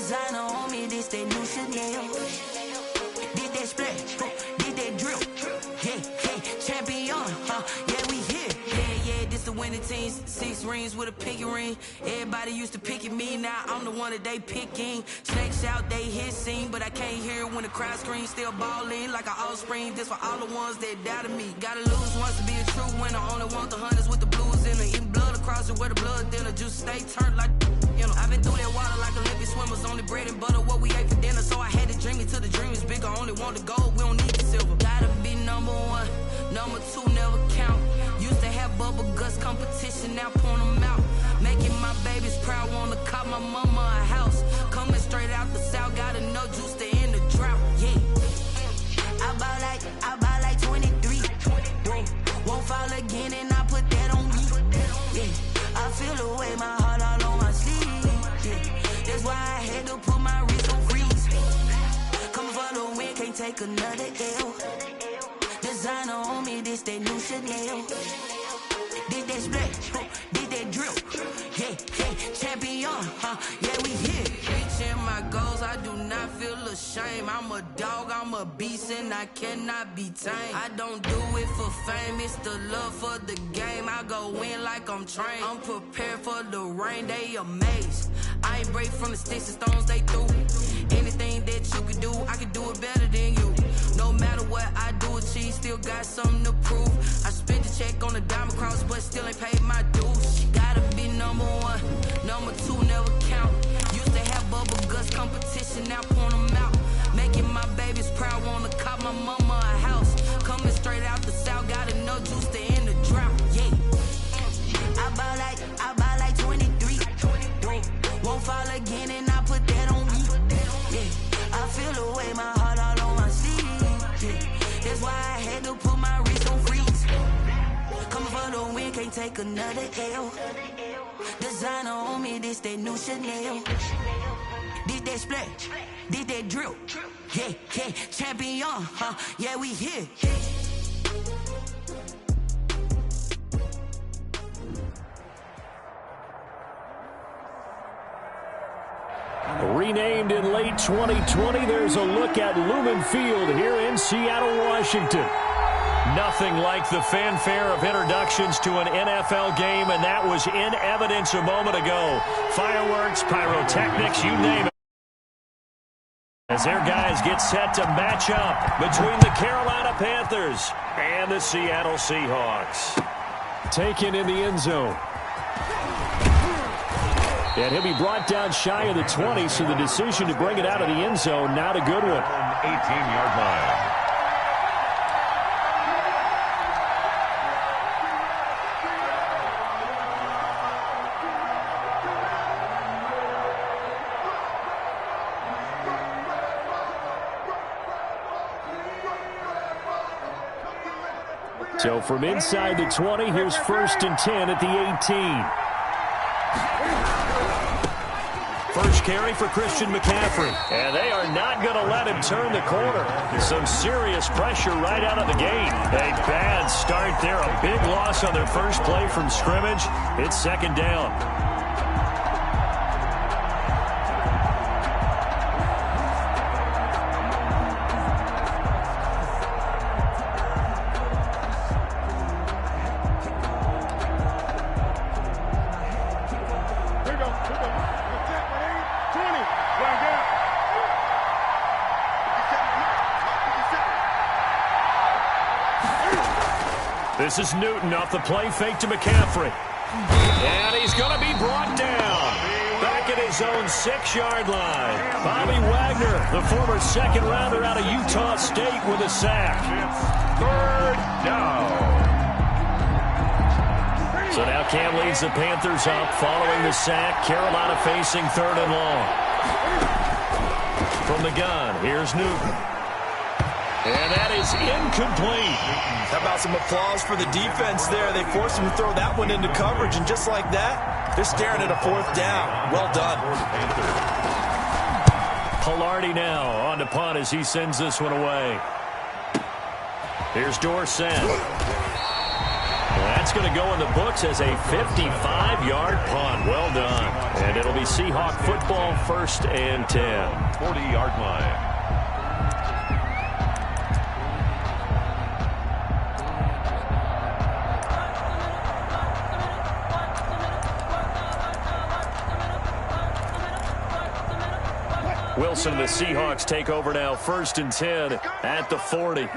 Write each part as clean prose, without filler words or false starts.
Designer on me, this that new Chanel. Did that splash, did that drill. Yeah, champion, yeah, we here. Yeah, this the winning team. 6 rings with a pinky ring. Everybody used to pick at me, now I'm the one that they picking. Snakes out, they hit scene, but I can't hear it when the crowd screams. Still ballin' like an offspring. This for all the ones that doubted me. Gotta lose once to be a true winner. Only want the hunters with the blues in it. Eating blood across it where the blood thinner. Juice stay turned like, you know. I've been through that water like Olympic swimmers. Only bread and butter, what we ate for dinner. So I had to dream it till the dream is bigger. Only want the gold, we don't need the silver. Gotta be number 1, number 2 never count. Used to have bubble guts competition, now point them out. Making my babies proud, wanna cop my mama a house. Coming straight out the south, gotta know juice to end the drought. Yeah, I buy like 23. Won't fall again, and I put that on me. Yeah, I feel the way, my heart all on my sleeve. Yeah, that's why I had to put my wrist on freeze. Coming for the win, can't take another L. Designer on me, this that new Chanel. Did that splash, did that drill. Yeah, champion, yeah, we here. Reaching my goals, I do not feel ashamed. I'm a dog, I'm a beast, and I cannot be tamed. I don't do it for fame, it's the love for the game. I go in like I'm trained. I'm prepared for the rain, they amazed. I ain't break from the sticks and stones they threw. Anything that you can do, I can do it better than you. No matter what I do, achieve, still got something to prove. I spent the check on the diamond cross, but still ain't paid my dues. Gotta be number 1, number 2 never count. Used to have bubble guts competition, now point them out. Making my babies proud, wanna cop my mama a house. Coming straight out the south, gotta know juice to end the drought. Yeah, I buy like 23. Won't fall again, and I put that on me. Yeah, I feel the way, my heart all on my sleeve. Yeah, that's why I had to put my wrist on freeze. Coming for the win, can't take another L. Designer on me, this that new Chanel. Did that splash, did that drill. Yeah, champion, yeah, we here. Renamed in late 2020, there's a look at Lumen Field here in Seattle, Washington. Nothing like the fanfare of introductions to an NFL game, and that was in evidence a moment ago. Fireworks, pyrotechnics, you name it. As their guys get set to match up between the Carolina Panthers and the Seattle Seahawks. Taken in the end zone. And he'll be brought down shy of the 20, so the decision to bring it out of the end zone, not a good one. 18-yard line. So from inside the 20, here's 1st and 10 at the 18. First carry for Christian McCaffrey. And they are not going to let him turn the corner. Some serious pressure right out of the gate. A bad start there. A big loss on their first play from scrimmage. It's 2nd down. This is Newton off the play fake to McCaffrey. And he's going to be brought down. Back at his own 6-yard line. Bobby Wagner, the former 2nd rounder out of Utah State, with a sack. 3rd down. So now Cam leads the Panthers up following the sack. Carolina facing 3rd and long. From the gun, here's Newton. And that is incomplete. How about some applause for the defense there? They forced him to throw that one into coverage, and just like that, they're staring at a 4th down. Well done. Pilardi now on to punt as he sends this one away. Here's Dorsett. That's That's going to go in the books as a 55-yard punt. Well done. And it'll be Seahawk football, 1st and 10. 40-yard line. Wilson and the Seahawks take over now, 1st and 10 at the 40.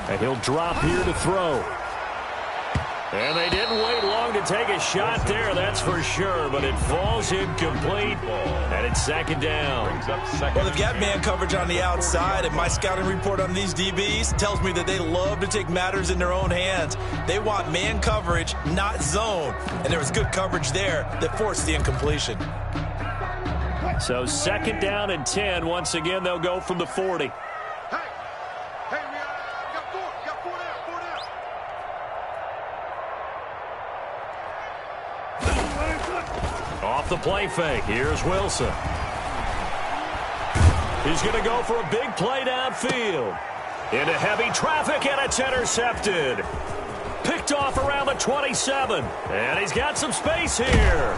And he'll drop here to throw. And they didn't wait long to take a shot there, that's for sure, but it falls incomplete, and it's 2nd down. Well, they've got man coverage on the outside, and my scouting report on these DBs tells me that they love to take matters in their own hands. They want man coverage, not zone, and there was good coverage there that forced the incompletion. So 2nd down and 10. Once again, they'll go from the 40. Off the play fake, here's Wilson. He's going to go for a big play downfield. Into heavy traffic, and it's intercepted. Picked off around the 27. And he's got some space here.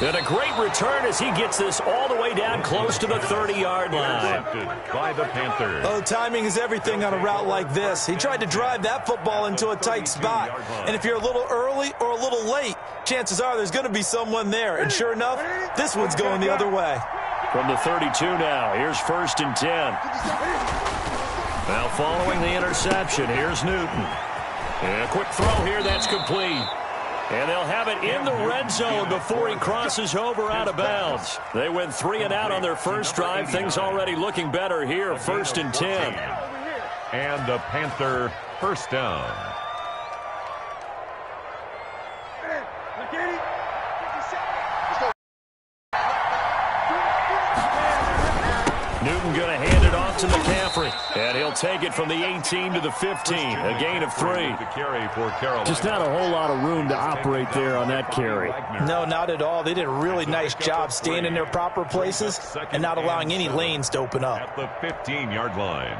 And a great return as he gets this all the way down close to the 30-yard line. By the Panthers. Oh, timing is everything on a route like this. He tried to drive that football into a tight spot. And if you're a little early or a little late, chances are there's going to be someone there. And sure enough, this one's going the other way. From the 32 now, here's 1st and 10. Now following the interception, here's Newton. And a quick throw here, that's complete. And they'll have it in the red zone before he crosses over out of bounds. They went 3 and out on their first drive. Things already looking better here, 1st and 10. And the Panther 1st down. Newton going to hand it off to McCaffrey. And he'll take it from the 18 to the 15. A gain of 3. Just not a whole lot of room to operate there on that carry. No, not at all. They did a really nice job staying in their proper places and not allowing any lanes to open up. At the 15-yard line.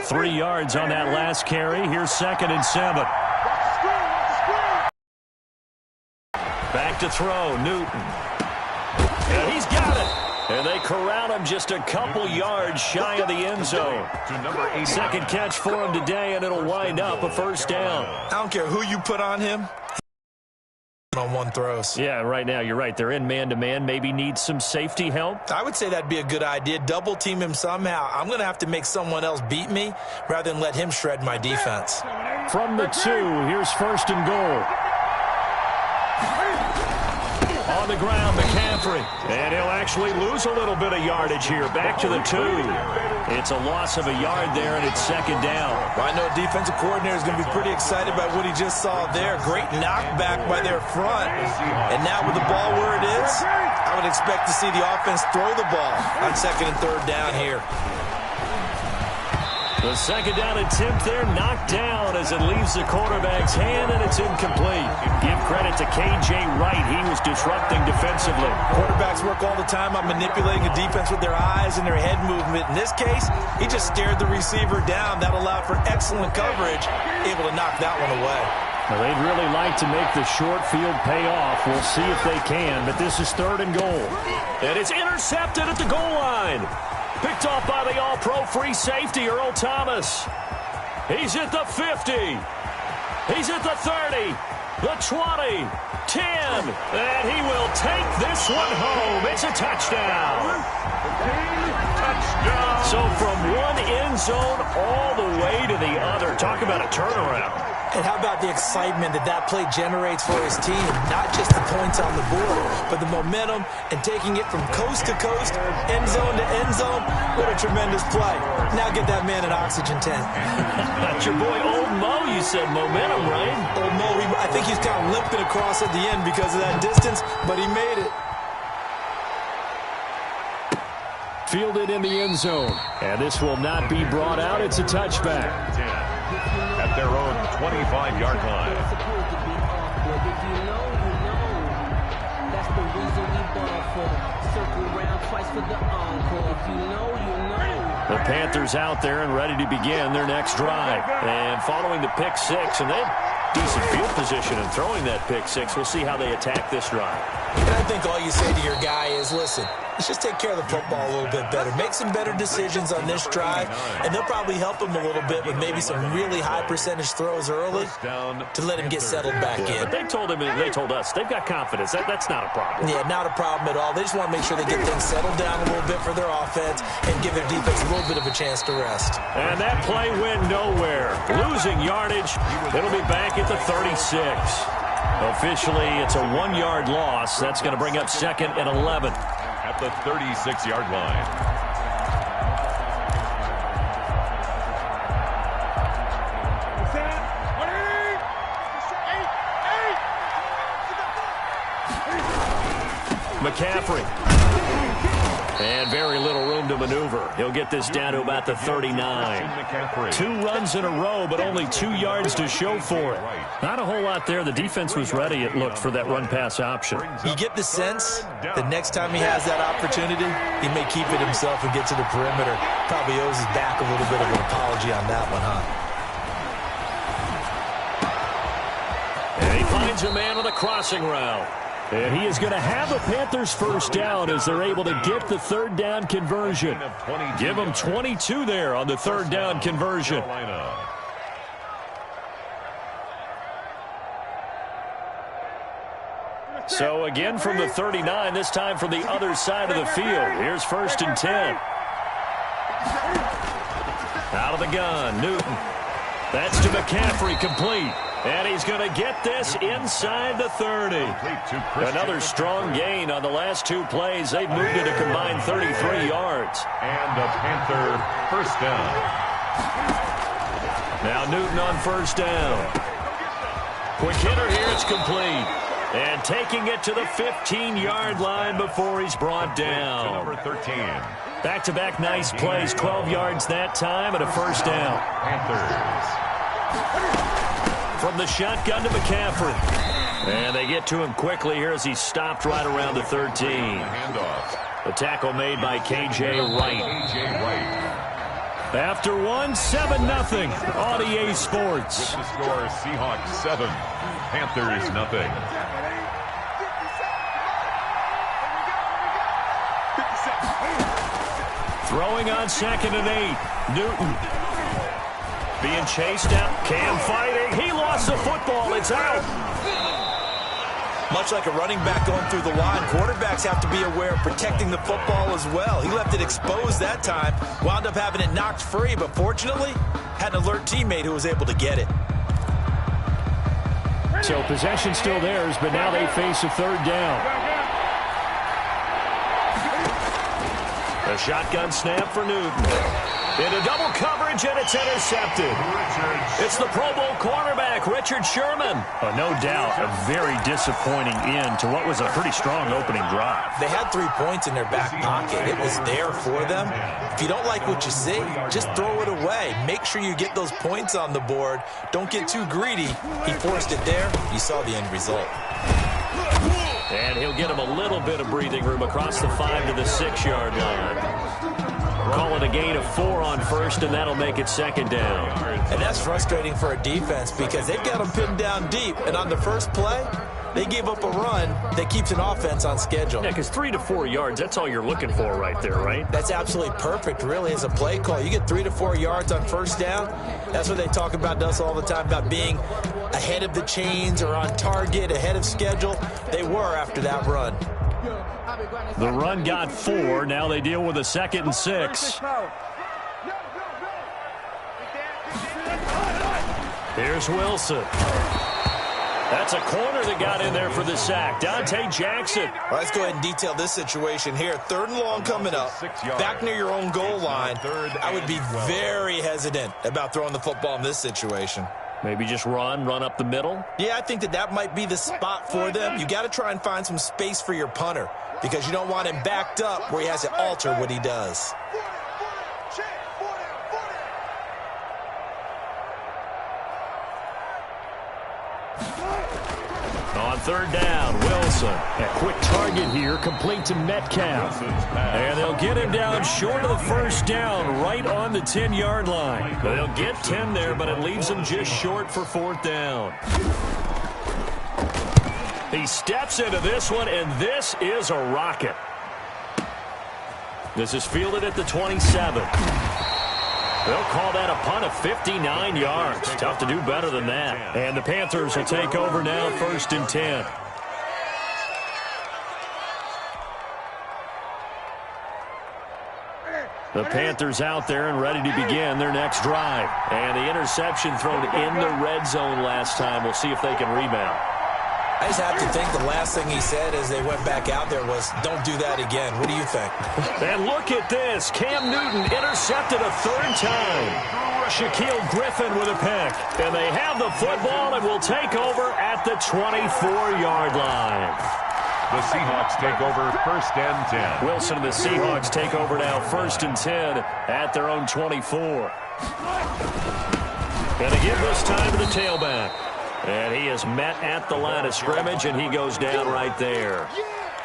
Three yards on that last carry. Here's 2nd and 7. Back to throw, Newton. And he's got it. And they corral him just a couple yards shy of the end zone. 2nd catch for him today, and it'll wind up a 1st down. I don't care who you put on him. On one throws. Yeah, right now you're right. They're in man-to-man. Maybe need some safety help. I would say that'd be a good idea. Double team him somehow. I'm going to have to make someone else beat me rather than let him shred my defense. From the 2, here's 1st and goal. On the ground, McCaffrey. And he'll actually lose a little bit of yardage here. Back to the 2. It's a loss of a yard there, and it's 2nd down. Well, I know a defensive coordinator is going to be pretty excited about what he just saw there. Great knockback by their front. And now with the ball where it is, I would expect to see the offense throw the ball on 2nd and 3rd down here. The 2nd down attempt there knocked down as it leaves the quarterback's hand, and it's incomplete. Give credit to K.J. Wright. He was disrupting defensively. Quarterbacks work all the time on manipulating a defense with their eyes and their head movement. In this case, he just stared the receiver down. That allowed for excellent coverage, able to knock that one away. Well, they'd really like to make the short field pay off. We'll see if they can, but this is 3rd and goal. And it's intercepted at the goal line. Picked off by the all-pro free safety, Earl Thomas. He's at the 50. He's at the 30, the 20, 10. And he will take this one home. It's a touchdown. Touchdown. So from one end zone all the way to the other. Talk about a turnaround. And how about the excitement that that play generates for his team? Not just the points on the board, but the momentum and taking it from coast to coast, end zone to end zone. What a tremendous play. Now get that man an oxygen tank. That's your boy Old Mo. You said momentum, right? Old Mo, I think he's kind of limping across at the end because of that distance, but he made it. Fielded in the end zone. And this will not be brought out. It's a touchback. At their own 25-yard line. Look, if you know, you know. That's the reason we ball for. Circle round twice for the encore. If you know, you know. The Panthers out there and ready to begin their next drive. And following the pick six, and then decent field position and throwing that pick six. We'll see how they attack this drive. And I think all you say to your guy is, listen, let's just take care of the football a little bit better. Make some better decisions on this drive, and they'll probably help him a little bit with maybe some really high percentage throws early to let him get settled back in. But they told him, and they told us, they've got confidence. That's not a problem. Yeah, not a problem at all. They just want to make sure they get things settled down a little bit for their offense and give their defense a little bit of a chance to rest. And that play went nowhere. Losing yardage. It'll be back at the 36. Officially, it's a 1-yard loss. That's going to bring up 2nd and 11. At the 36-yard line. McCaffrey. And very little room to maneuver. He'll get this down to about the 39. 2 runs in a row, but only 2 yards to show for it. Not a whole lot there. The defense was ready, it looked, for that run-pass option. You get the sense that next time he has that opportunity, he may keep it himself and get to the perimeter. Probably owes his back a little bit of an apology on that one, huh? And he finds a man on the crossing route. And he is going to have a Panthers first down as they're able to get the 3rd down conversion. Give them 22 there on the 3rd down conversion. So again from the 39, this time from the other side of the field. Here's 1st and 10. Out of the gun, Newton. That's to McCaffrey, complete. And he's going to get this inside the 30. Another strong gain on the last 2 plays. They've moved it a combined 33 yards. And a Panther first down. Now Newton on 1st down. Quick hitter here, it's complete. And taking it to the 15-yard line before he's brought down. Number 13. Back-to-back nice plays, 12 yards that time and a first down. Panthers. From the shotgun to McCaffrey. And they get to him quickly here as he's stopped right around the 13. Handoff. The tackle made by K.J. Wright. After 1, 7-0 on EA Sports. With the score, Seahawks 7, Panthers 0. Throwing on 2nd and 8. Newton. Being chased out. Cam fighting. He lost the football. It's out. Much like a running back going through the line, quarterbacks have to be aware of protecting the football as well. He left it exposed that time, wound up having it knocked free, but fortunately, had an alert teammate who was able to get it. So possession still theirs, but now they face a 3rd down. A shotgun snap for Newton. Into double coverage, and it's intercepted. It's the Pro Bowl cornerback, Richard Sherman. No doubt, a very disappointing end to what was a pretty strong opening drive. They had 3 points in their back pocket. It was there for them. If you don't like what you see, just throw it away. Make sure you get those points on the board. Don't get too greedy. He forced it there. You saw the end result. And he'll get him a little bit of breathing room across the 5 to the 6-yard line. Call it a gain of 4 on 1st, and that'll make it 2nd down. And that's frustrating for a defense because they've got them pinned down deep. And on the first play, they gave up a run that keeps an offense on schedule. Yeah, because 3 to 4 yards, that's all you're looking for right there, right? That's absolutely perfect, really, as a play call. You get 3 to 4 yards on 1st down. That's what they talk about to us all the time, about being ahead of the chains or on target, ahead of schedule. They were after that run. The run got 4. Now they deal with a 2nd and 6. Here's Wilson. That's a corner that got in there for the sack. Dante Jackson. Well, let's go ahead and detail this situation here. 3rd and long coming up. Back near your own goal line. I would be very hesitant about throwing the football in this situation. Maybe just run up the middle? Yeah, I think that might be the spot for them. You got to try and find some space for your punter because you don't want him backed up where he has to alter what he does. On third down, Wilson. A quick target here, complete to Metcalf. And they'll get him down short of the first down, right on the 10-yard line. They'll get 10 there, but it leaves them just short for fourth down. He steps into this one, and this is a rocket. This is fielded at the 27. They'll call that a punt of 59 yards. Tough to do better than that. And the Panthers will take over now, 1st and 10. The Panthers out there and ready to begin their next drive. And the interception thrown in the red zone last time. We'll see if they can rebound. I just have to think the last thing he said as they went back out there was, don't do that again. What do you think? And look at this. Cam Newton intercepted a third time. Shaquille Griffin with a pick. And they have the football and will take over at the 24-yard line. The Seahawks take over 1st and 10. Wilson and the Seahawks take over now 1st and 10 at their own 24. And they give this time to the tailback. And he is met at the line of scrimmage, and he goes down right there.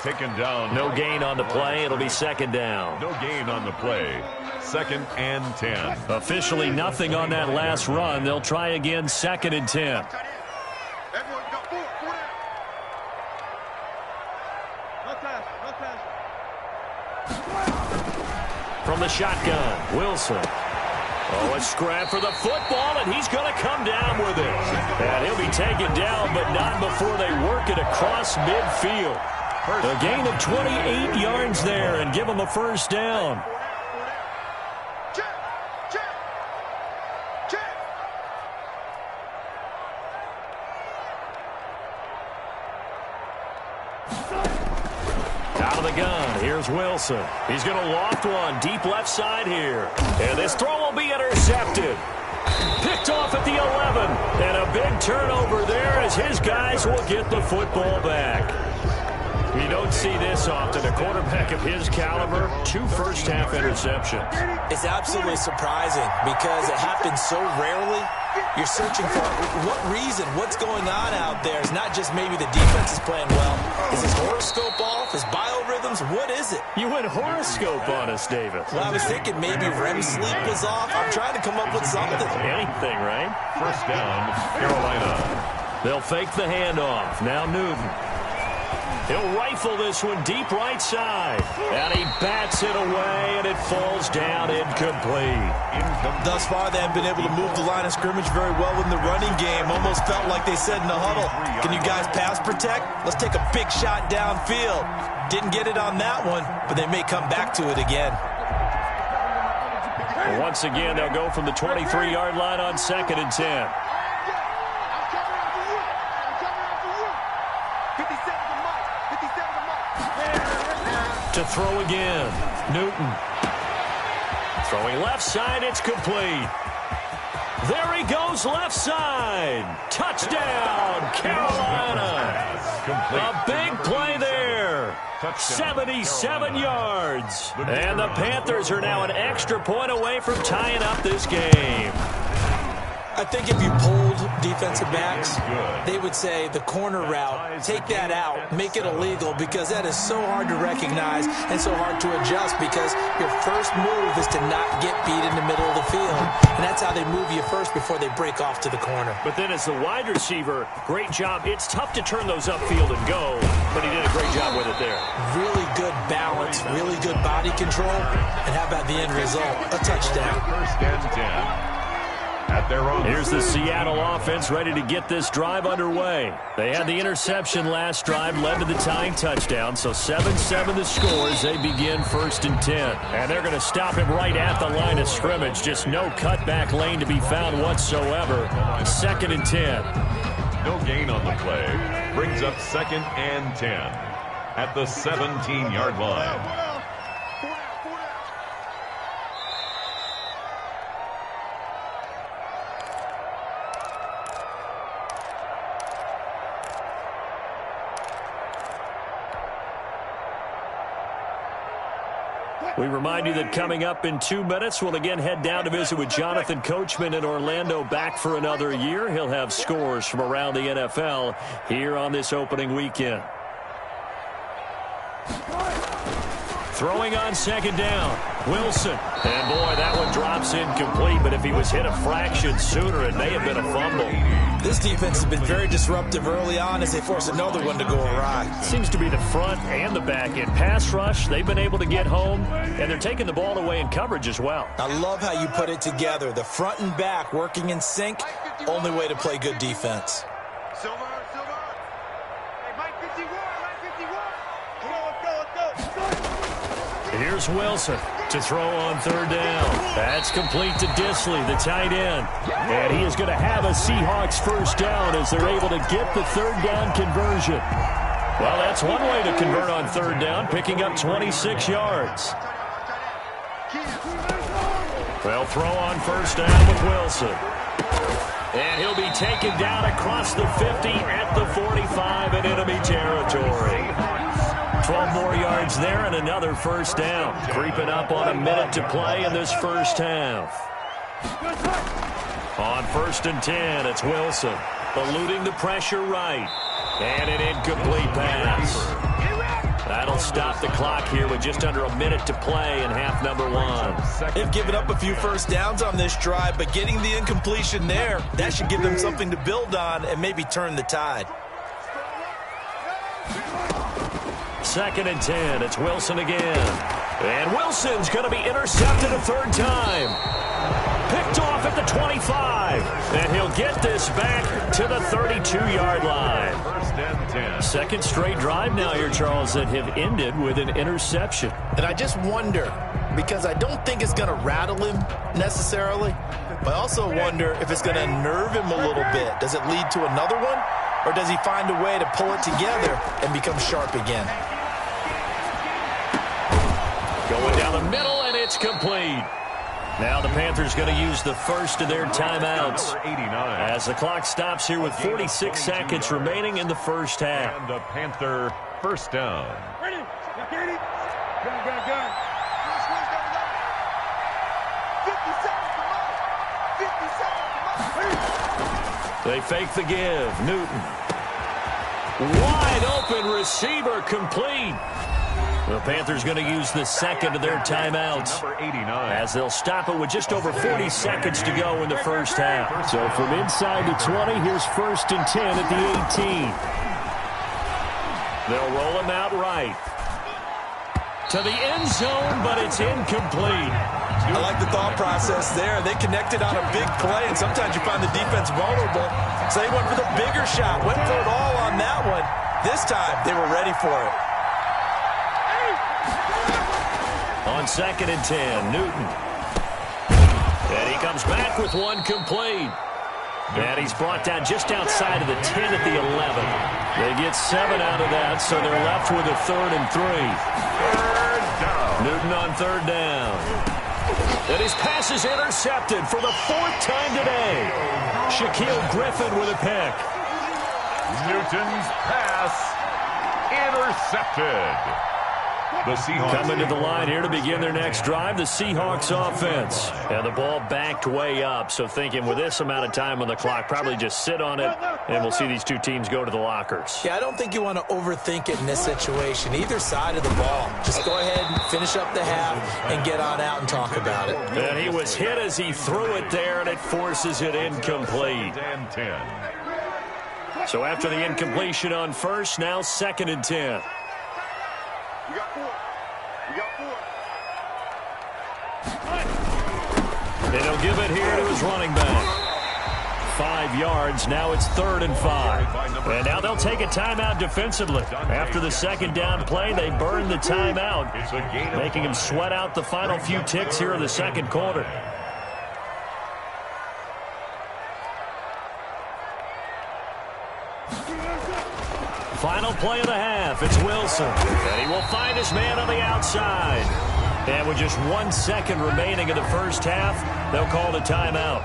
Taken down. No gain on the play. It'll be 2nd down. No gain on the play. 2nd and 10. Officially nothing on that last run. They'll try again, 2nd and 10. From the shotgun, Wilson. Oh, a scrap for the football, and he's going to come down with it. And he'll be taken down, but not before they work it across midfield. A gain of 28 yards there and give them a first down. Out of the gun, here's Wilson. He's going to loft one deep left side here. And this throw will be intercepted. Picked off at the 11. And a big turnover there as his guys will get the football back. You don't see this often. A quarterback of his caliber, 2 first-half interceptions. It's absolutely surprising because it happens so rarely. You're searching for what reason, what's going on out there. It's not just maybe the defense is playing well. Is his horoscope off? His biorhythms? What is it? You went horoscope on us, David. Well, I was thinking maybe REM sleep was off. I'm trying to come up with something. Anything, right? 1st down, Carolina. They'll fake the handoff. Now Newton. He'll rifle this one deep right side. And he bats it away, and it falls down incomplete. Thus far, they haven't been able to move the line of scrimmage very well in the running game. Almost felt like they said in the huddle, can you guys pass protect? Let's take a big shot downfield. Didn't get it on that one, but they may come back to it again. Once again, they'll go from the 23-yard line on 2nd and 10. To throw again, Newton. Throwing left side, it's complete. There he goes, left side. Touchdown, Carolina. A big play there. 77 yards. And the Panthers are now an extra point away from tying up this game. I think if you polled defensive backs, they would say the corner route, take that out, make it illegal, because that is so hard to recognize and so hard to adjust, because your first move is to not get beat in the middle of the field. And that's how they move you first before they break off to the corner. But then as the wide receiver, great job. It's tough to turn those upfield and go, but he did a great job with it there. Really good balance, really good body control, and how about the end result? A touchdown. 1st and 10. At their own. Here's the Seattle offense ready to get this drive underway. They had the interception last drive, led to the tying touchdown, so 7-7 the score as they begin 1st and 10. And they're going to stop him right at the line of scrimmage. Just no cutback lane to be found whatsoever. 2nd and 10. No gain on the play. Brings up 2nd and 10 at the 17-yard line. We remind you that coming up in 2 minutes, we'll again head down to visit with Jonathan Coachman in Orlando, back for another year. He'll have scores from around the NFL here on this opening weekend. Throwing on second down, Wilson. And boy, that one drops incomplete, but if he was hit a fraction sooner, it may have been a fumble. This defense has been very disruptive early on as they force another one to go awry. Seems to be the front and the back end. Pass rush, they've been able to get home, and they're taking the ball away in coverage as well. I love how you put it together. The front and back working in sync, only way to play good defense. Silver. Hey, Mike 51. Come on, let's go. Here's Wilson to throw on third down. That's complete to Disley, the tight end. And he is going to have a Seahawks first down as they're able to get the third down conversion. Well, that's one way to convert on third down, picking up 26 yards. They'll throw on first down with Wilson. And he'll be taken down across the 50 at the 45 in enemy territory. 12 more yards there and another first down. Creeping up on a minute to play in this first half. On 1st and 10, it's Wilson. Eluding the pressure right. And an incomplete pass. That'll stop the clock here with just under a minute to play in half number 1. They've given up a few first downs on this drive, but getting the incompletion there, that should give them something to build on and maybe turn the tide. 2nd and 10, it's Wilson again. And Wilson's going to be intercepted a third time. Picked off at the 25. And he'll get this back to the 32-yard line. 1st and 10. Second straight drive now here, Charles, that have ended with an interception. And I just wonder, because I don't think it's going to rattle him necessarily, but I also wonder if it's going to nerve him a little bit. Does it lead to another one? Or does he find a way to pull it together and become sharp again? Going down the middle, and it's complete. Now the Panthers going to use the first of their timeouts as the clock stops here with 46 seconds remaining in the first half. And a Panther first down. Ready? Get it? Gun. 50 seconds to 50 seconds to They fake the give. Newton. Wide open receiver, complete. The Panthers going to use the second of their timeouts Number 89. as they'll stop it with just over 40 seconds to go in the first half. So from inside the 20, here's 1st and 10 at the 18. They'll roll him out right to the end zone, but it's incomplete. I like the thought process there. They connected on a big play, and sometimes you find the defense vulnerable. So they went for the bigger shot, went for it all on that one. This time, they were ready for it. On 2nd and 10, Newton. And he comes back with one complete. And he's brought down just outside of the 10 at the 11. They get 7 out of that, so they're left with a 3rd and 3. Third down. Newton on 3rd down. And his pass is intercepted for the 4th time today. Shaquille Griffin with a pick. Newton's pass intercepted. The Seahawks coming to the line here to begin their next drive, the Seahawks offense. And the ball backed way up, so thinking with this amount of time on the clock, probably just sit on it, and we'll see these two teams go to the lockers. Yeah, I don't think you want to overthink it in this situation, either side of the ball. Just go ahead and finish up the half and get on out and talk about it. And he was hit as he threw it there, and it forces it incomplete. and 10. So after the incompletion on first, now 2nd and 10. We got 4. And he'll give it here to his running back. 5 yards. Now it's 3rd and 5. And now they'll take a timeout defensively. After the second down play, they burn the timeout, making him sweat out the final few ticks here in the second quarter. Final play of the half. It's Wilson. And he will find his man on the outside. And with just 1 second remaining in the first half, they'll call the timeout.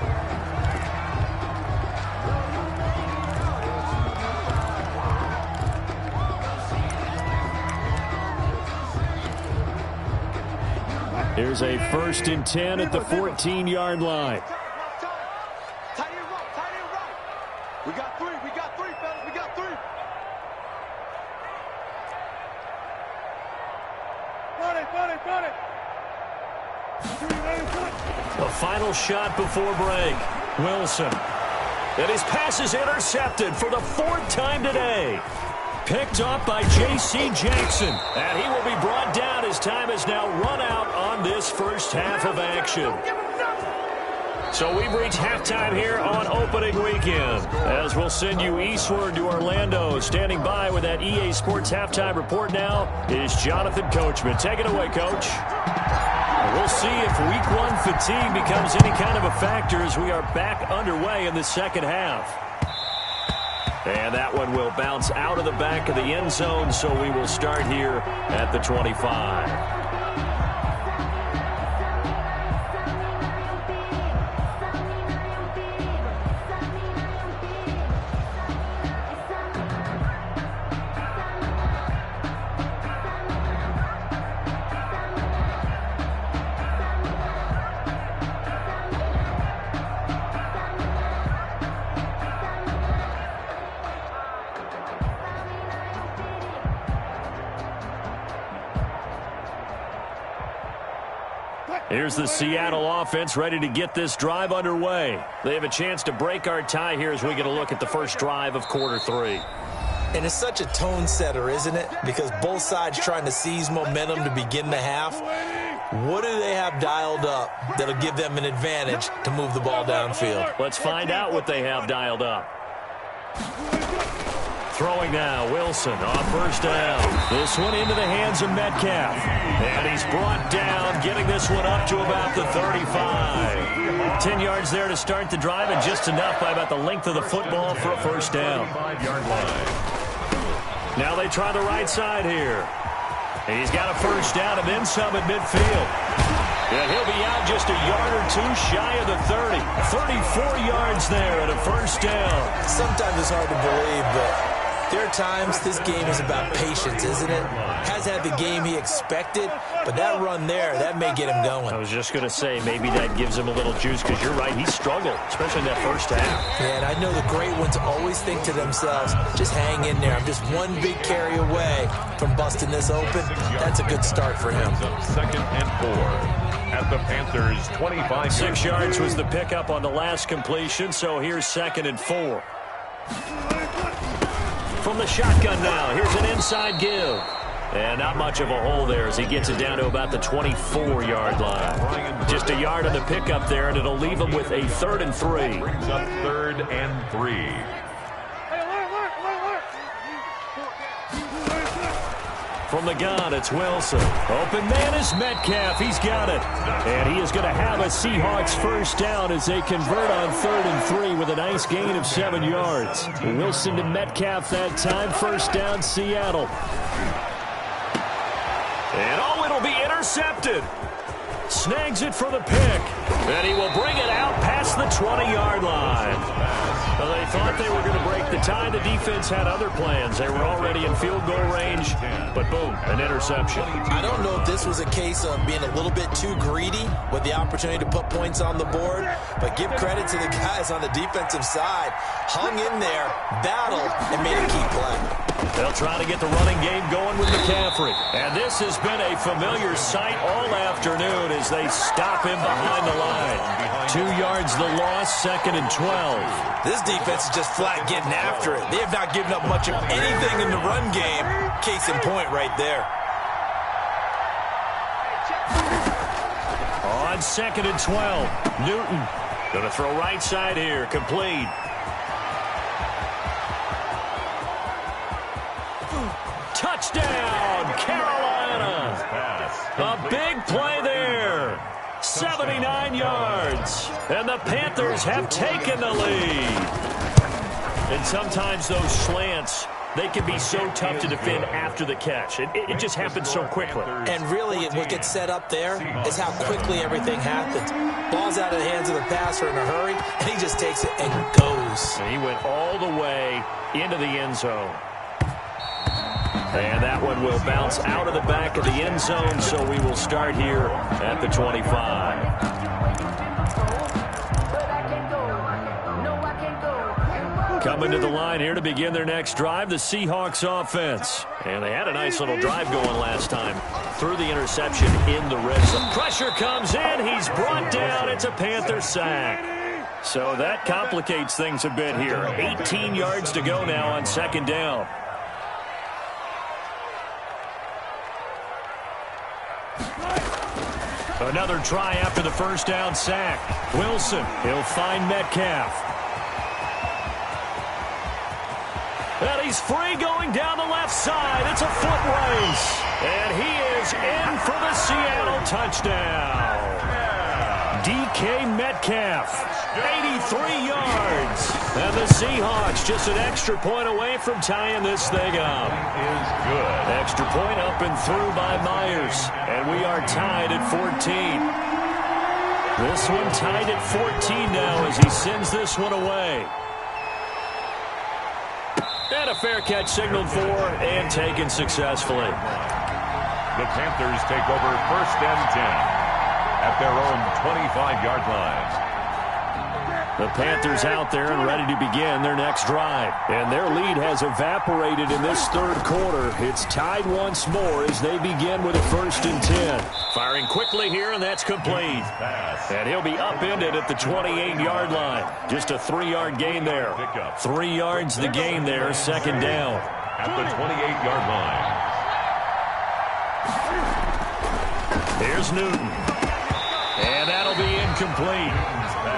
Here's a 1st and 10 at the 14-yard line. Tight end right. We got three, fellas. We got three. Got it. The final shot before break. Wilson. And his pass is intercepted for the 4th time today. Picked up by J.C. Jackson. And he will be brought down as time has now run out on this first half of action. So we've reached halftime here on opening weekend. As we'll send you eastward to Orlando. Standing by with that EA Sports halftime report now is Jonathan Coachman. Take it away, Coach. We'll see if week 1 fatigue becomes any kind of a factor as we are back underway in the second half. And that one will bounce out of the back of the end zone, so we will start here at the 25. Here's the Seattle offense ready to get this drive underway. They have a chance to break our tie here as we get a look at the first drive of quarter 3. And it's such a tone setter, isn't it? Because both sides trying to seize momentum to begin the half. What do they have dialed up that'll give them an advantage to move the ball downfield? Let's find out what they have dialed up. Throwing now, Wilson on first down. This one into the hands of Metcalf. And he's brought down, getting this one up to about the 35. 10 yards there to start the drive, and just enough by about the length of the football for a first down. Now they try the right side here. He's got a first down and then some at midfield. And he'll be out just a yard or two shy of the 30. 34 yards there at a first down. Sometimes it's hard to believe, but there are times this game is about patience, isn't it? Has had the game he expected, but that run there, that may get him going. I was just going to say, maybe that gives him a little juice, because you're right, he struggled, especially in that first half. Yeah, and I know the great ones always think to themselves, just hang in there. I'm just one big carry away from busting this open. That's a good start for him. 2nd and 4 at the Panthers' 25. 6 yards was the pickup on the last completion, so here's 2nd and 4. From the shotgun now, here's an inside give. And not much of a hole there as he gets it down to about the 24-yard line. Just a yard on the pickup there, and it'll leave him with a 3rd and 3. Brings up 3rd and 3. From the gun, it's Wilson. Open man is Metcalf. He's got it. And he is going to have a Seahawks first down as they convert on 3rd and 3 with a nice gain of 7 yards. Wilson to Metcalf that time. First down, Seattle. And oh, it'll be intercepted. Snags it for the pick. And he will bring it out past the 20-yard line. Well, they thought they were going to break the tie. The defense had other plans. They were already in field goal range, but boom, an interception. I don't know if this was a case of being a little bit too greedy with the opportunity to put points on the board, but give credit to the guys on the defensive side. Hung in there, battled, and made a key play. They'll try to get the running game going with McCaffrey. And this has been a familiar sight all afternoon as they stop him behind the line. 2 yards the loss, 2nd and 12. This defense is just flat getting after it. They have not given up much of anything in the run game. Case in point right there. On 2nd and 12, Newton going to throw right side here, complete. Touchdown, Carolina. A big play there. 79 yards. And the Panthers have taken the lead. And sometimes those slants, they can be so tough to defend after the catch. It just happens so quickly. And really, what gets set up there is how quickly everything happens. Ball's out of the hands of the passer in a hurry, and he just takes it and goes. And he went all the way into the end zone. And that one will bounce out of the back of the end zone, so we will start here at the 25. Coming to the line here to begin their next drive, the Seahawks offense. And they had a nice little drive going last time through the interception in the red zone. Pressure comes in. He's brought down. It's a Panther sack. So that complicates things a bit here. 18 yards to go now on second down. Another try after the first down sack. Wilson, he'll find Metcalf. And he's free going down the left side. It's a foot race. And he is in for the Seattle touchdown. DK Metcalf, 83 yards. And the Seahawks just an extra point away from tying this thing up. Is good. Extra point up and through by Myers. And we are tied at 14. This one tied at 14 now as he sends this one away. And a fair catch signaled for and taken successfully. The Panthers take over first and 10 at their own 25-yard line. The Panthers out there and ready to begin their next drive. And their lead has evaporated in this third quarter. It's tied once more as they begin with a first and 10. Firing quickly here, and that's complete. And he'll be upended at the 28-yard line. Just a 3-yard gain there. 3 yards the gain there, second down. At the 28-yard line. Here's Newton. And that'll be incomplete.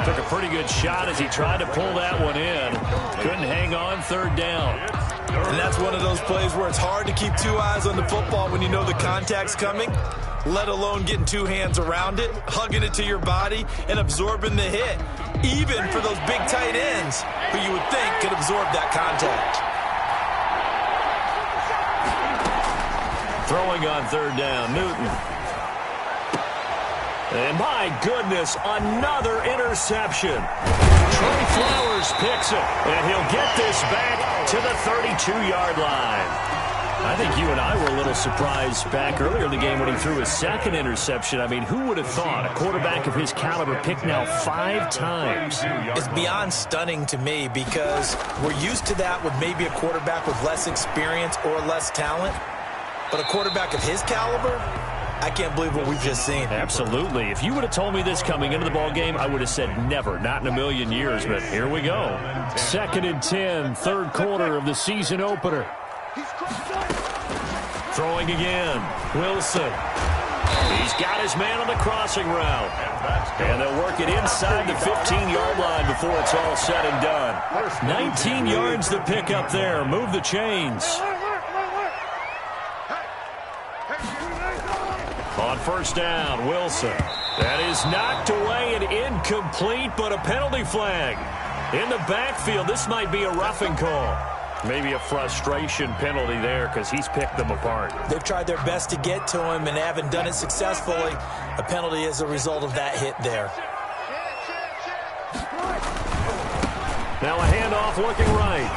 Took a pretty good shot as he tried to pull that one in. Couldn't hang on, third down. And that's one of those plays where it's hard to keep two eyes on the football when you know the contact's coming, let alone getting two hands around it, hugging it to your body, and absorbing the hit, even for those big tight ends who you would think could absorb that contact. Throwing on third down, Newton. And my goodness, another interception. Trey Flowers picks it, and he'll get this back to the 32-yard line. I think you and I were a little surprised back earlier in the game when he threw his second interception. I mean, who would have thought a quarterback of his caliber picked now 5 times? It's beyond stunning to me because we're used to that with maybe a quarterback with less experience or less talent. But a quarterback of his caliber, I can't believe what we've just seen. Absolutely. If you would have told me this coming into the ball game, I would have said never, not in a million years. But here we go. Second and 10, third quarter of the season opener. Throwing again. Wilson. He's got his man on the crossing route. And they'll work it inside the 15-yard line before it's all said and done. 19 yards to pick up there. Move the chains. On first down, Wilson. That is knocked away and incomplete, but a penalty flag. In the backfield, this might be a roughing call. Maybe a frustration penalty there because he's picked them apart. They've tried their best to get to him and haven't done it successfully. A penalty as a result of that hit there. Now a handoff looking right.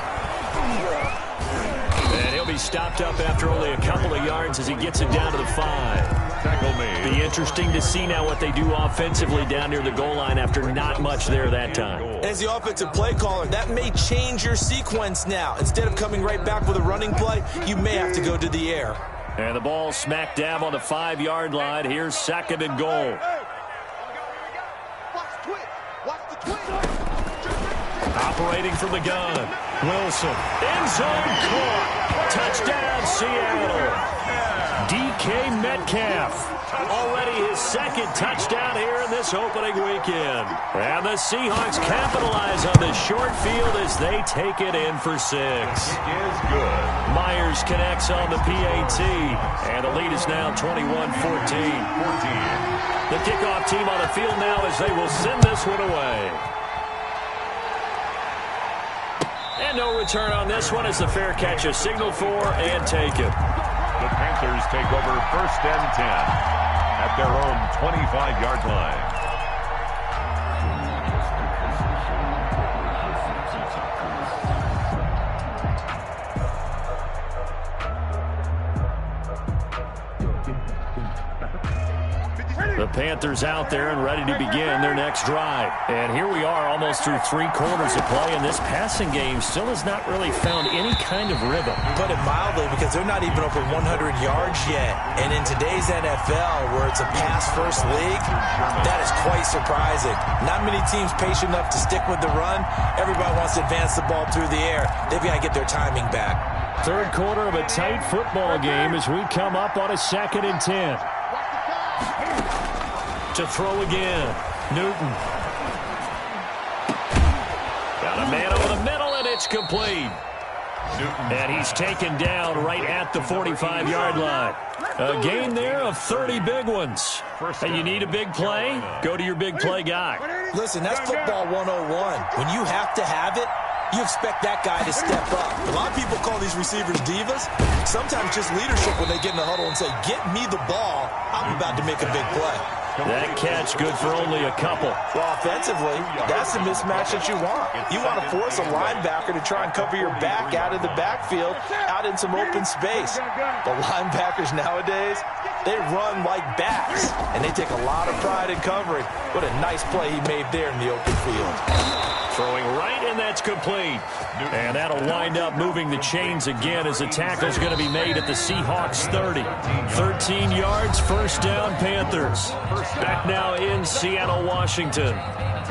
And he'll be stopped up after only a couple of yards as he gets it down to the 5. Tackle made. Be interesting to see now what they do offensively down near the goal line after not much there that time. As the offensive play caller, that may change your sequence now. Instead of coming right back with a running play, you may have to go to the air. And the ball smack dab on the 5-yard line. Here's second and goal. Operating from the gun. Wilson. End zone caught. Touchdown, Seattle. DK Metcalf. Already his second touchdown here in this opening weekend. And the Seahawks capitalize on this short field as they take it in for 6. Is good. Myers connects on the PAT. And the lead is now 21-14. The kickoff team on the field now as they will send this one away. And no return on this one as the fair catch is signaled for and taken. The Panthers take over first and 10 at their own 25-yard line. The Panthers out there and ready to begin their next drive. And here we are almost through 3 quarters of play, and this passing game still has not really found any kind of rhythm. Put it mildly, because they're not even over 100 yards yet. And in today's NFL, where it's a pass-first league, that is quite surprising. Not many teams patient enough to stick with the run. Everybody wants to advance the ball through the air. They've got to get their timing back. Third quarter of a tight football game as we come up on a 2nd and 10. To throw again, Newton. Got a man over the middle, and it's complete. And he's taken down right at the 45-yard line. A gain there of 30 big ones. And you need a big play? Go to your big play guy. Listen, that's football 101. When you have to have it, you expect that guy to step up. A lot of people call these receivers divas. Sometimes just leadership when they get in the huddle and say, get me the ball, I'm about to make a big play. That catch good for only a couple. Well, offensively, that's the mismatch that you want. You want to force a linebacker to try and cover your back out of the backfield, out in some open space. The linebackers nowadays, they run like bats, and they take a lot of pride in covering. What a nice play he made there in the open field. Throwing right, and that's complete. And that'll wind up moving the chains again as the tackle's going to be made at the Seahawks 30. 13 yards, first down, Panthers. Back now in Seattle, Washington.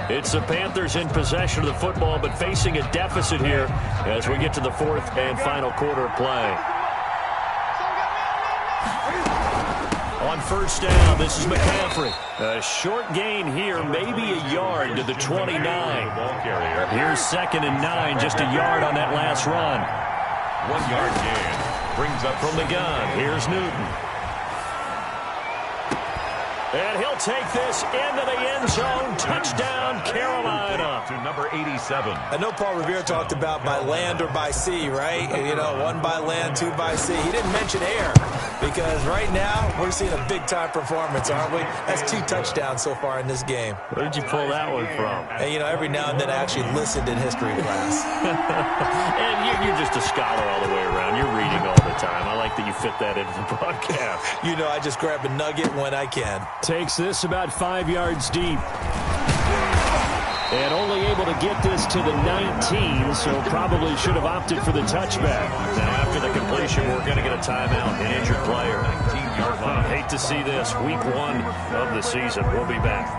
It's the Panthers in possession of the football, but facing a deficit here as we get to the 4th and final quarter of play. On first down, this is McCaffrey. A short gain here, maybe a yard to the 29. Here's 2nd and 9, just a yard on that last run. 1 yard gain. Brings up from the gun. Here's Newton. And he'll take this into the end zone. Touchdown, Carolina. To number 87. I know Paul Revere talked about by land or by sea, right? You know, 1 by land, 2 by sea. He didn't mention air because right now we're seeing a big-time performance, aren't we? That's 2 touchdowns so far in this game. Where did you pull that one from? And, you know, every now and then I actually listened in history class. And you're just a scholar all the way around. You're reading all the time. I like that you fit that into the broadcast. You know, I just grab a nugget when I can. Takes this about 5 yards deep. And only able to get this to the 19, so probably should have opted for the touchback. Now after the completion, we're going to get a timeout, an injured player. 19-yard line. Hate to see this. Week 1 of the season. We'll be back.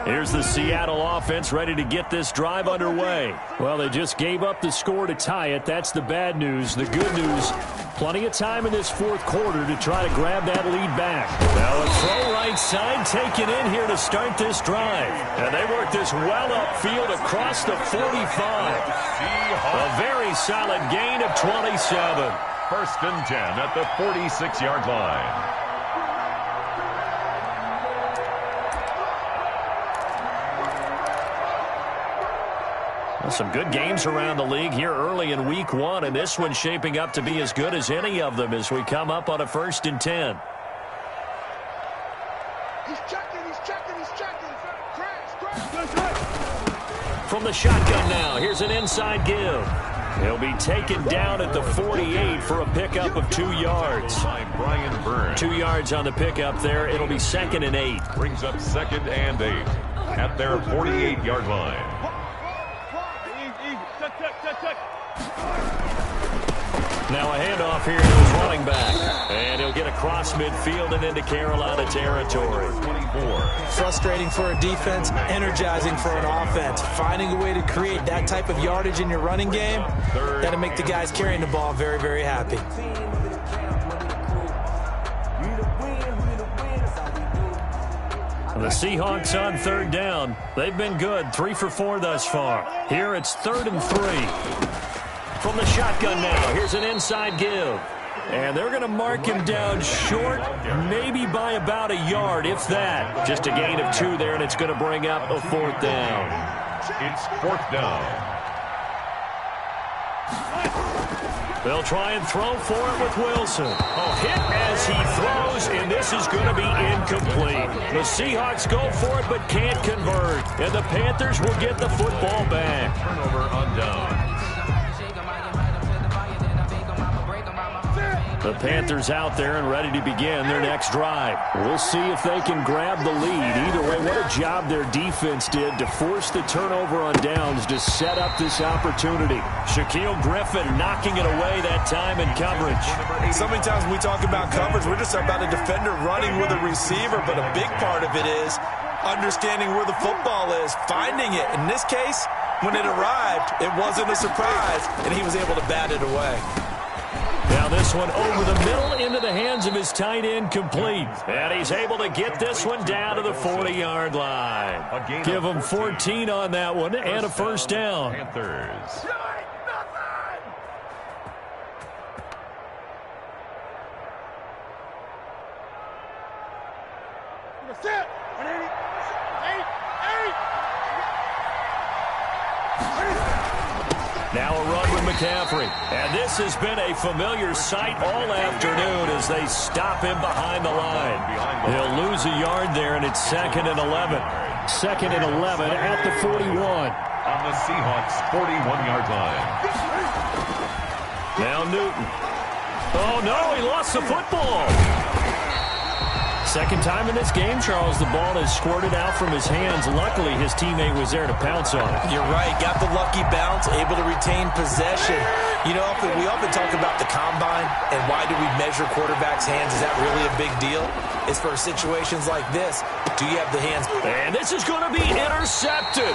Here's the Seattle offense ready to get this drive underway. Well, they just gave up the score to tie it. That's the bad news. The good news, plenty of time in this 4th quarter to try to grab that lead back. Now a throw right side taken in here to start this drive. And they work this well upfield across the 45. A very solid gain of 27. 1st and 10 at the 46-yard line. Some good games around the league here early in week 1, and this one's shaping up to be as good as any of them as we come up on a 1st and 10. He's checking. From the shotgun now, here's an inside give. He'll be taken down at the 48 for a pickup of 2 yards. 2 yards on the pickup there. It'll be 2nd and 8. Brings up 2nd and 8 at their 48-yard line. Now a handoff here to his running back. And he'll get across midfield and into Carolina territory. 24. Frustrating for a defense, energizing for an offense. Finding a way to create that type of yardage in your running game, that'll make the guys carrying the ball very, very happy. The Seahawks on 3rd down. They've been good, 3 for 4 thus far. Here it's 3rd and 3. From the shotgun now, here's an inside give. And they're going to mark him down short, maybe by about a yard, if that. Just a gain of 2 there, and it's going to bring up a 4th down. It's 4th down. They'll try and throw for it with Wilson. A hit as he throws, and this is going to be incomplete. The Seahawks go for it but can't convert, and the Panthers will get the football back. Turnover on down. The Panthers out there and ready to begin their next drive. We'll see if they can grab the lead. Either way, what a job their defense did to force the turnover on downs to set up this opportunity. Shaquille Griffin knocking it away that time in coverage. So many times when we talk about coverage, we're just about a defender running with a receiver, but a big part of it is understanding where the football is, finding it. In this case, when it arrived, it wasn't a surprise, and he was able to bat it away. Now this one over the middle into the hands of his tight end, complete. And he's able to get this one down to the 40-yard line. Give him 14 on that one and a first down. Panthers. Now a run with McCaffrey. And this has been a familiar sight all afternoon as they stop him behind the line. He'll lose a yard there, and it's 2nd and 11. 2nd and 11 at the 41. On the Seahawks' 41-yard line. Now Newton. Oh, no, he lost the football. Second time in this game, Charles, the ball has squirted out from his hands. Luckily, his teammate was there to pounce on it. You're right. Got the lucky bounce, able to retain possession. You know, we often talk about the combine and why do we measure quarterbacks' hands. Is that really a big deal? It's for situations like this. Do you have the hands? And this is going to be intercepted.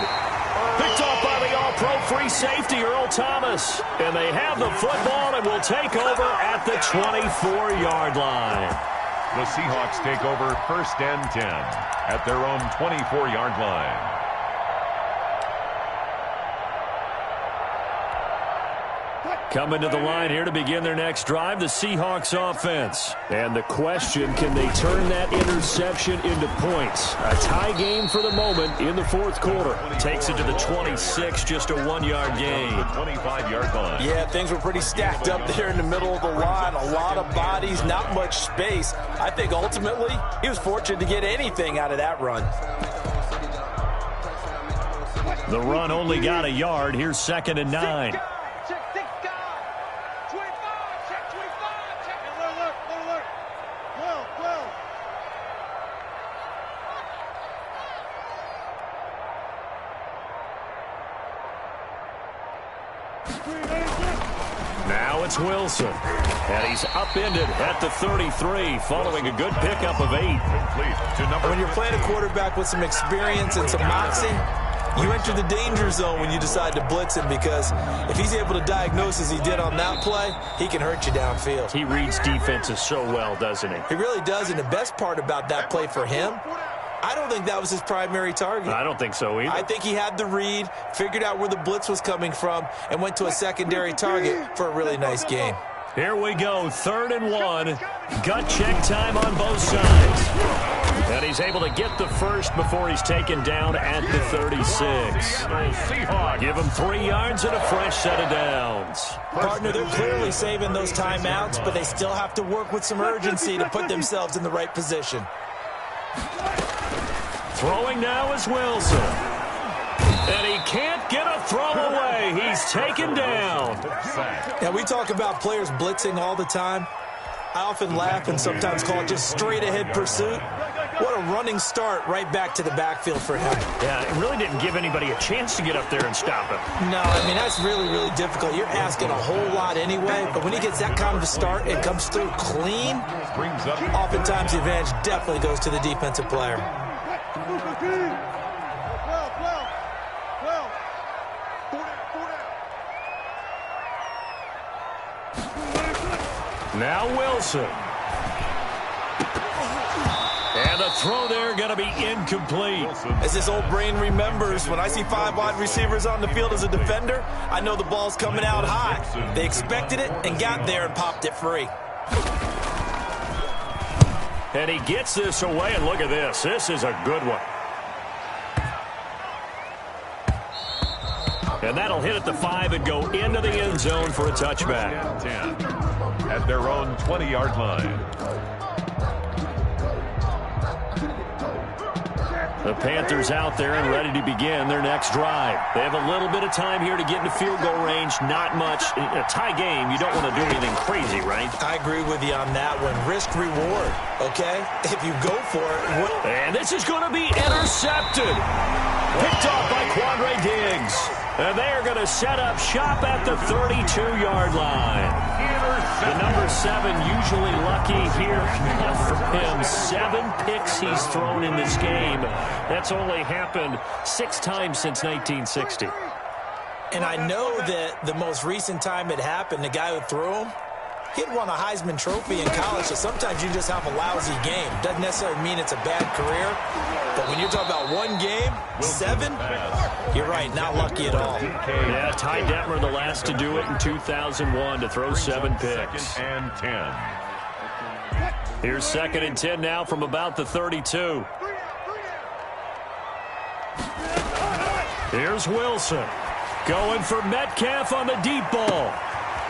Picked off by the all-pro free safety, Earl Thomas. And they have the football and will take over at the 24-yard line. The Seahawks take over 1st and 10 at their own 24-yard line. Coming to the line here to begin their next drive, the Seahawks offense. And the question, can they turn that interception into points? A tie game for the moment in the 4th quarter. Takes it to the 26, just a 1-yard gain. The 25-yard line. Yeah, things were pretty stacked up there in the middle of the line. A lot of bodies, not much space. I think ultimately he was fortunate to get anything out of that run. The run only got a yard. Here's 2nd and 9. Now it's Wilson. And he's upended at the 33 following a good pickup of 8. When you're playing a quarterback with some experience and some moxie, you enter the danger zone when you decide to blitz him, because if he's able to diagnose as he did on that play, he can hurt you downfield. He reads defenses so well, doesn't he? He really does, and the best part about that play for him, I don't think that was his primary target. I don't think so either. I think he had the read, figured out where the blitz was coming from, and went to a secondary target for a really nice game. Here we go, 3rd and 1. Gut check time on both sides. And he's able to get the first before he's taken down at the 36. Give him 3 yards and a fresh set of downs. Partner, they're clearly saving those timeouts, but they still have to work with some urgency to put themselves in the right position. Throwing now is Wilson. And he can't get a throw away. He's taken down. Yeah, we talk about players blitzing all the time. I often laugh and sometimes call it just straight-ahead pursuit. What a running start right back to the backfield for him. Yeah, it really didn't give anybody a chance to get up there and stop him. No, I mean, that's really, really difficult. You're asking a whole lot anyway, but when he gets that kind of a start and comes through clean, oftentimes the advantage definitely goes to the defensive player. Now Wilson. And the throw there going to be incomplete. As this old brain remembers, when I see 5 wide receivers on the field as a defender, I know the ball's coming out high. They expected it and got there and popped it free. And he gets this away, and look at this. This is a good one. And that'll hit at the 5 and go into the end zone for a touchback. 10 at their own 20-yard line. The Panthers out there and ready to begin their next drive. They have a little bit of time here to get into field goal range. Not much. In a tie game, you don't want to do anything crazy, right? I agree with you on that one. Risk reward, okay? If you go for it. And this is going to be intercepted. Picked off by Quandre Diggs. And they are going to set up shop at the 32-yard line. The number 7 usually lucky here. Not for him. 7 picks he's thrown in this game. That's only happened 6 times since 1960. And I know that the most recent time it happened, the guy who threw him, he'd won a Heisman Trophy in college, so sometimes you just have a lousy game. Doesn't necessarily mean it's a bad career, but when you're talking about one game, 7, you're right, not lucky at all. Yeah, Ty Detmer the last to do it in 2001 to throw 7 picks. 2nd and 10. Here's 2nd and 10 now from about the 32. Here's Wilson going for Metcalf on the deep ball.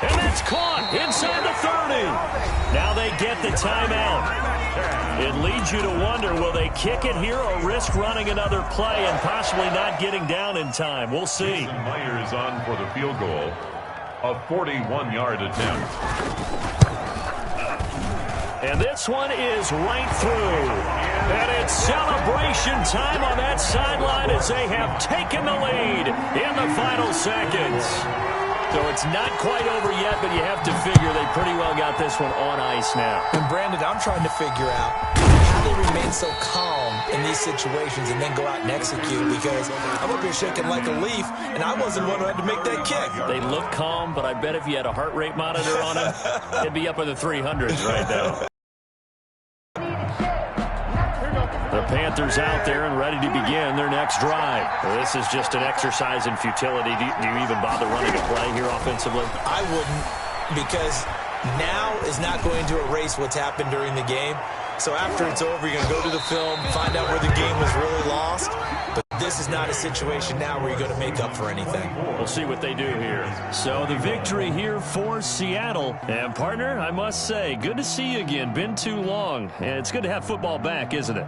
And that's caught inside the 30. Now they get the timeout. It leads you to wonder, will they kick it here or risk running another play and possibly not getting down in time? We'll see. Myers on for the field goal. A 41-yard attempt. And this one is right through. And it's celebration time on that sideline as they have taken the lead in the final seconds. So it's not quite over yet, but you have to figure they pretty well got this one on ice now. And Brandon, I'm trying to figure out how they remain so calm in these situations and then go out and execute, because I'm up here shaking like a leaf, and I wasn't one who had to make that kick. They look calm, but I bet if you had a heart rate monitor on them, it'd be up in the 300s right now. The Panthers out there and ready to begin their next drive. This is just an exercise in futility. Do you even bother running a play here offensively? I wouldn't, because now is not going to erase what's happened during the game. So after it's over, you're going to go to the film, find out where the game was really lost. But this is not a situation now where you're going to make up for anything. We'll see what they do here. So the victory here for Seattle. And partner, I must say, good to see you again. Been too long. And it's good to have football back, isn't it?